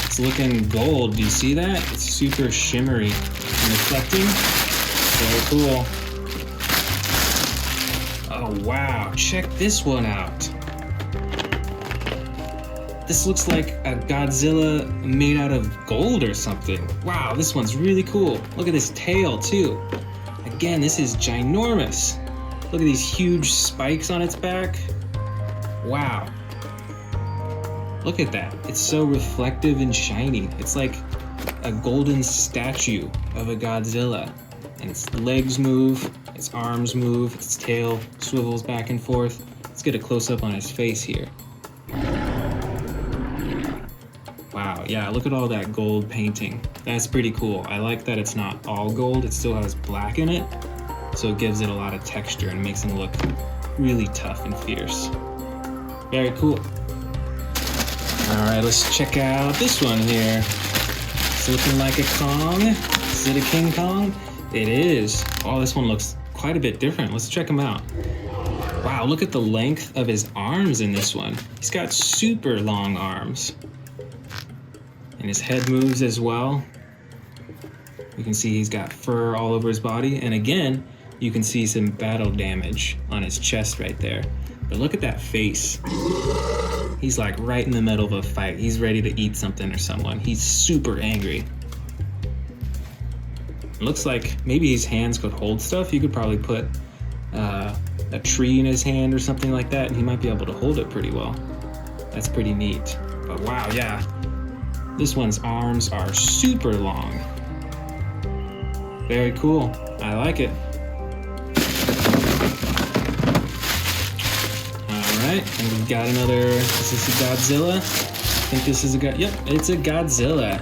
[SPEAKER 1] It's looking gold. Do you see that? It's super shimmery and reflecting. Very cool. Oh, wow. Check this one out. This looks like a Godzilla made out of gold or something. Wow, this one's really cool. Look at this tail, too. Again, this is ginormous. Look at these huge spikes on its back. Wow. Look at that. It's so reflective and shiny. It's like a golden statue of a Godzilla. And its legs move, its arms move, its tail swivels back and forth. Let's get a close-up on his face here. Wow, yeah, look at all that gold painting. That's pretty cool. I like that it's not all gold, it still has black in it, so it gives it a lot of texture and makes him look really tough and fierce. Very cool. All right, let's check out this one here. It's looking like a Kong. Is it a King Kong? It is. Oh, this one looks quite a bit different. Let's check him out. Wow, look at the length of his arms in this one. He's got super long arms. And his head moves as well. You can see he's got fur all over his body. And again, you can see some battle damage on his chest right there. But look at that face. He's like right in the middle of a fight. He's ready to eat something or someone. He's super angry. It looks like maybe his hands could hold stuff. You could probably put a tree in his hand or something like that, and he might be able to hold it pretty well. That's pretty neat. But wow, yeah. This one's arms are super long. Very cool. I like it. Alright, and we've got another, is this a Godzilla? I think this is a yep, it's a Godzilla.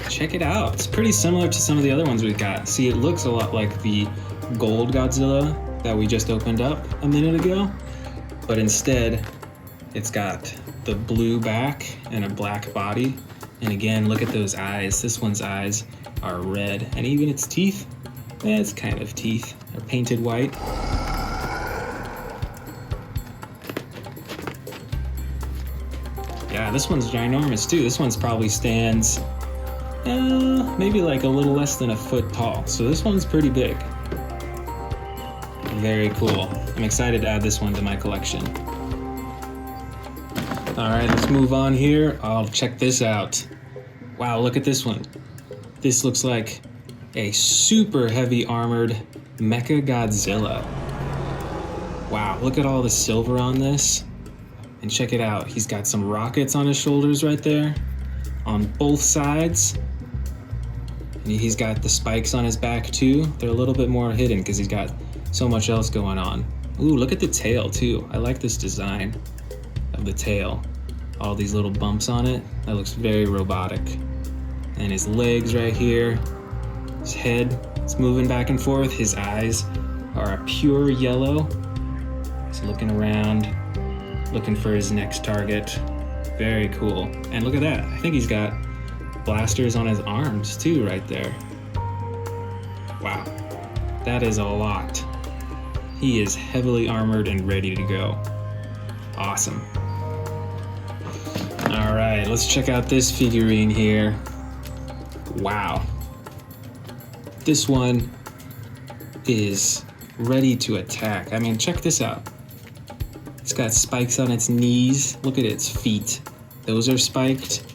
[SPEAKER 1] Check it out. It's pretty similar to some of the other ones we've got. See, it looks a lot like the gold Godzilla that we just opened up a minute ago, but instead, it's got the blue back and a black body. And again, look at those eyes. This one's eyes are red, and even its teeth, it's kind of teeth, are painted white. Yeah, this one's ginormous too. This one's probably stands maybe like a little less than a foot tall. So this one's pretty big. Very cool. I'm excited to add this one to my collection. All right, let's move on here. Oh, check this out. Wow, look at this one. This looks like a super heavy armored Mecha Godzilla. Wow, look at all the silver on this. And check it out. He's got some rockets on his shoulders right there on both sides. And he's got the spikes on his back too. They're a little bit more hidden because he's got so much else going on. Ooh, look at the tail too. I like this design of the tail. All these little bumps on it. That looks very robotic. And his legs right here. His head, it's moving back and forth. His eyes are a pure yellow. He's looking around, looking for his next target. Very cool. And look at that. I think he's got blasters on his arms too right there. Wow. That is a lot. He is heavily armored and ready to go. Awesome. All right, let's check out this figurine here. Wow. This one is ready to attack. I mean, check this out. It's got spikes on its knees. Look at its feet. Those are spiked.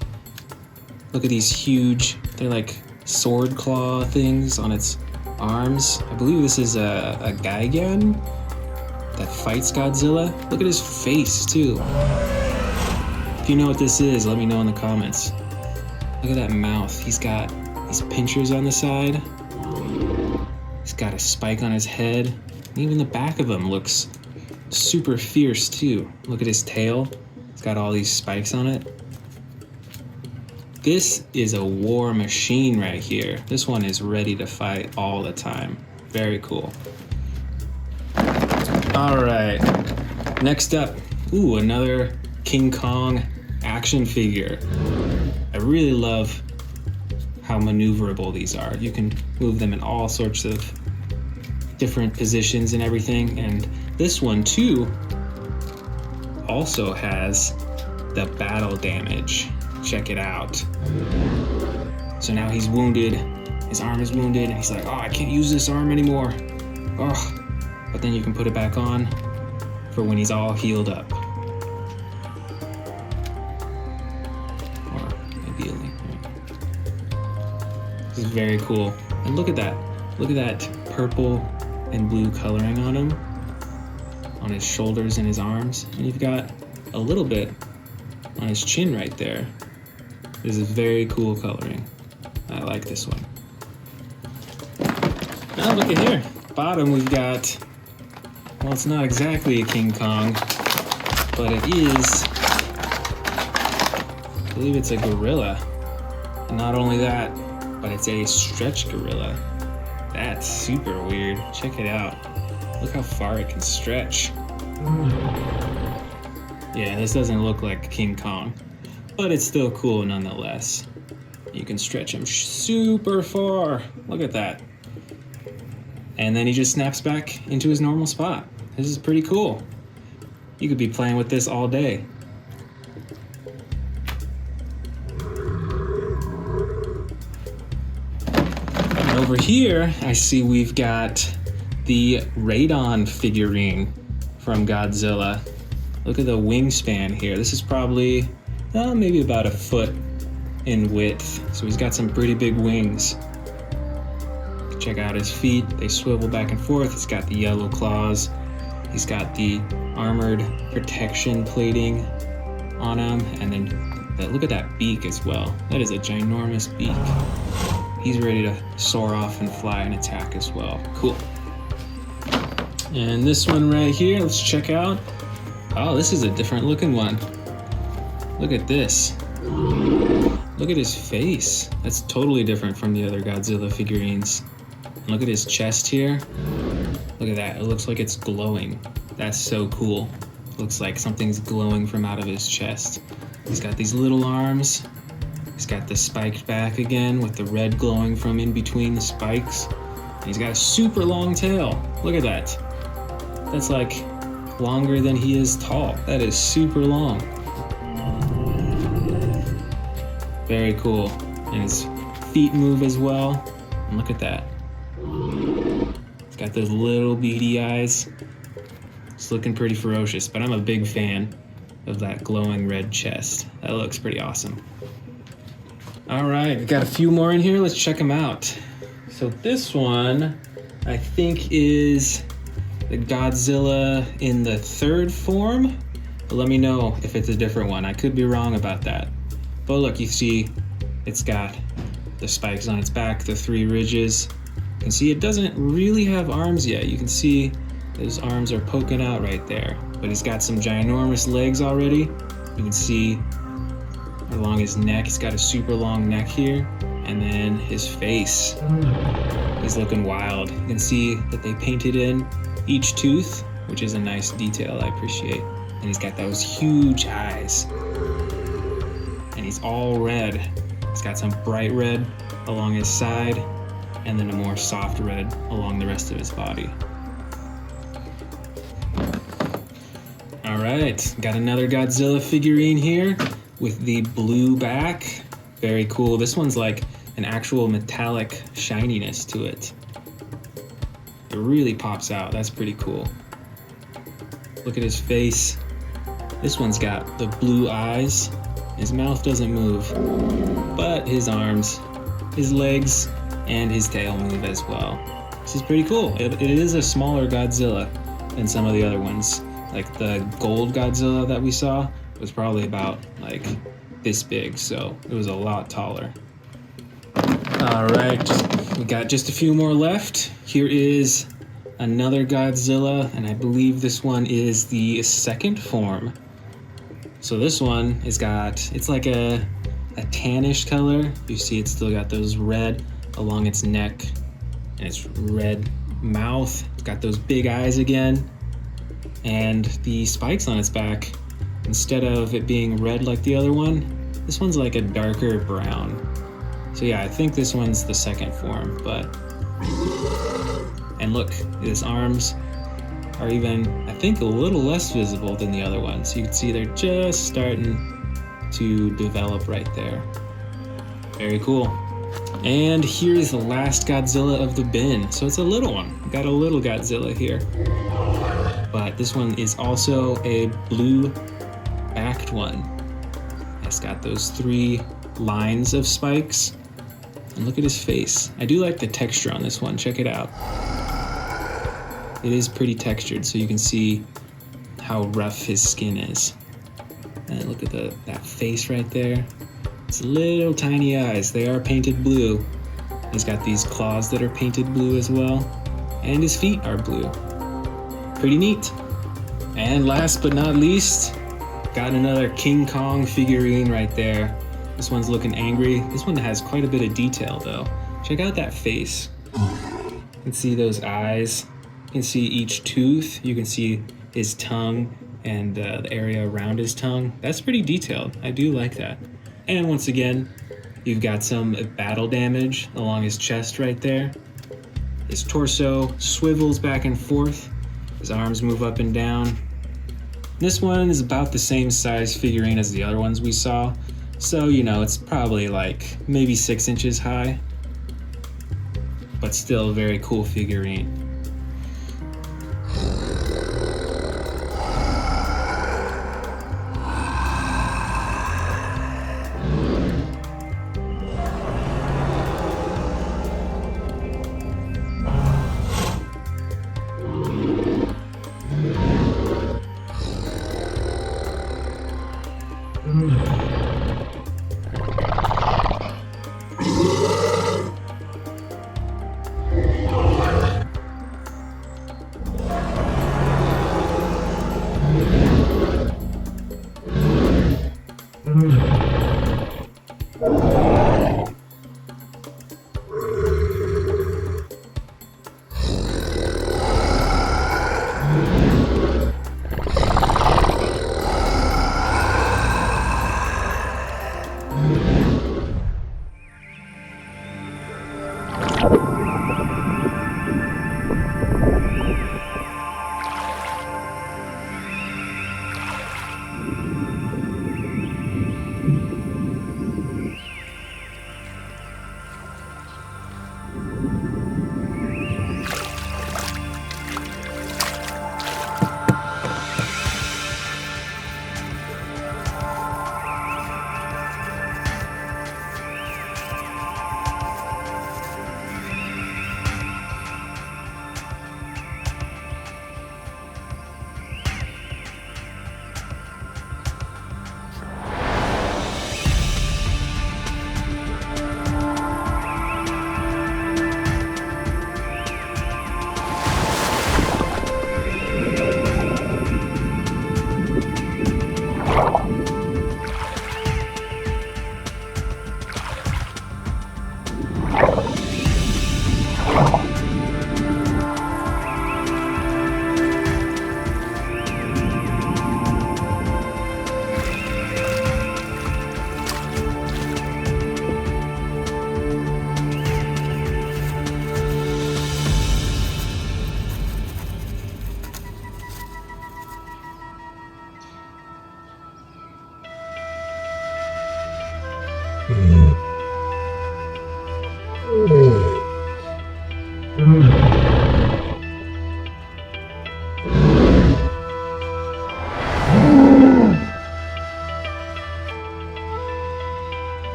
[SPEAKER 1] Look at these huge, they're like sword claw things on its arms. I believe this is a Gigan that fights Godzilla. Look at his face too. If you know what this is, let me know in the comments. Look at that mouth. He's got these pinchers on the side. He's got a spike on his head. And even the back of him looks super fierce too. Look at his tail. It's got all these spikes on it. This is a war machine right here. This one is ready to fight all the time. Very cool. All right, next up, ooh, another King Kong action figure. I really love how maneuverable these are. You can move them in all sorts of different positions and everything. And this one too also has the battle damage. Check it out. So now he's wounded, his arm is wounded, and he's like, oh, I can't use this arm anymore. Oh, but then you can put it back on for when he's all healed up. Or ideally. This is very cool. And look at that. Look at that purple and blue coloring on him, on his shoulders and his arms. And you've got a little bit on his chin right there. This is very cool coloring. I like this one. Now look at here. Bottom we've got, well, it's not exactly a King Kong, but it is, I believe it's a gorilla. And not only that, but it's a stretch gorilla. That's super weird. Check it out. Look how far it can stretch. Yeah, this doesn't look like King Kong, but it's still cool nonetheless. You can stretch him super far. Look at that. And then he just snaps back into his normal spot. This is pretty cool. You could be playing with this all day. And over here, I see we've got the Radon figurine from Godzilla. Look at the wingspan here. This is probably maybe about a foot in width. So he's got some pretty big wings. Check out his feet. They swivel back and forth. He's got the yellow claws. He's got the armored protection plating on him. And then look at that beak as well. That is a ginormous beak. He's ready to soar off and fly and attack as well. Cool. And this one right here, let's check out. Oh, this is a different looking one. Look at this. Look at his face. That's totally different from the other Godzilla figurines. And look at his chest here. Look at that. It looks like it's glowing. That's so cool. Looks like something's glowing from out of his chest. He's got these little arms. He's got the spiked back again with the red glowing from in between the spikes. And he's got a super long tail. Look at that. That's like longer than he is tall. That is super long. Very cool. And his feet move as well. And look at that. He's got those little beady eyes. It's looking pretty ferocious, but I'm a big fan of that glowing red chest. That looks pretty awesome. All right, we got a few more in here. Let's check them out. So this one, I think, is the Godzilla in the third form. But let me know if it's a different one. I could be wrong about that. But look, you see it's got the spikes on its back, the three ridges. You can see it doesn't really have arms yet. You can see those arms are poking out right there. But he's got some ginormous legs already. You can see along his neck, he's got a super long neck here. And then his face, he's looking wild. You can see that they painted in each tooth, which is a nice detail I appreciate. And he's got those huge eyes. And he's all red. He's got some bright red along his side, and then a more soft red along the rest of his body. All right, got another Godzilla figurine here with the blue back. Very cool. This one's like an actual metallic shininess to it. It really pops out. That's pretty cool. Look at his face. This one's got the blue eyes. His mouth doesn't move, but his arms, his legs, and his tail move as well. This is pretty cool. It is a smaller Godzilla than some of the other ones. Like the gold Godzilla that we saw was probably about like this big, so it was a lot taller. All right, we got just a few more left. Here is another Godzilla, and I believe this one is the second form. So this one it's like a tannish color. You see it's still got those red along its neck and its red mouth. It's got those big eyes again. And the spikes on its back, instead of it being red like the other one, this one's like a darker brown. So yeah, I think this one's the second form, but... And look, his arms are even, I think, a little less visible than the other ones. You can see they're just starting to develop right there. Very cool. And here is the last Godzilla of the bin. So it's a little one. We got a little Godzilla here. But this one is also a blue-backed one. It's got those 3 lines of spikes. And look at his face. I do like the texture on this one. Check it out. It is pretty textured, so you can see how rough his skin is. And look at that face right there. It's little tiny eyes. They are painted blue. He's got these claws that are painted blue as well. And his feet are blue. Pretty neat. And last but not least, got another King Kong figurine right there. This one's looking angry. This one has quite a bit of detail though. Check out that face. You can see those eyes. You can see each tooth. You can see his tongue and the area around his tongue. That's pretty detailed. I do like that. And once again, you've got some battle damage along his chest right there. His torso swivels back and forth. His arms move up and down. This one is about the same size figurine as the other ones we saw. So, you know, it's probably like maybe 6 inches high. But still a very cool figurine.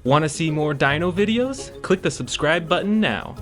[SPEAKER 2] Want to see more dino videos? Click the subscribe button now.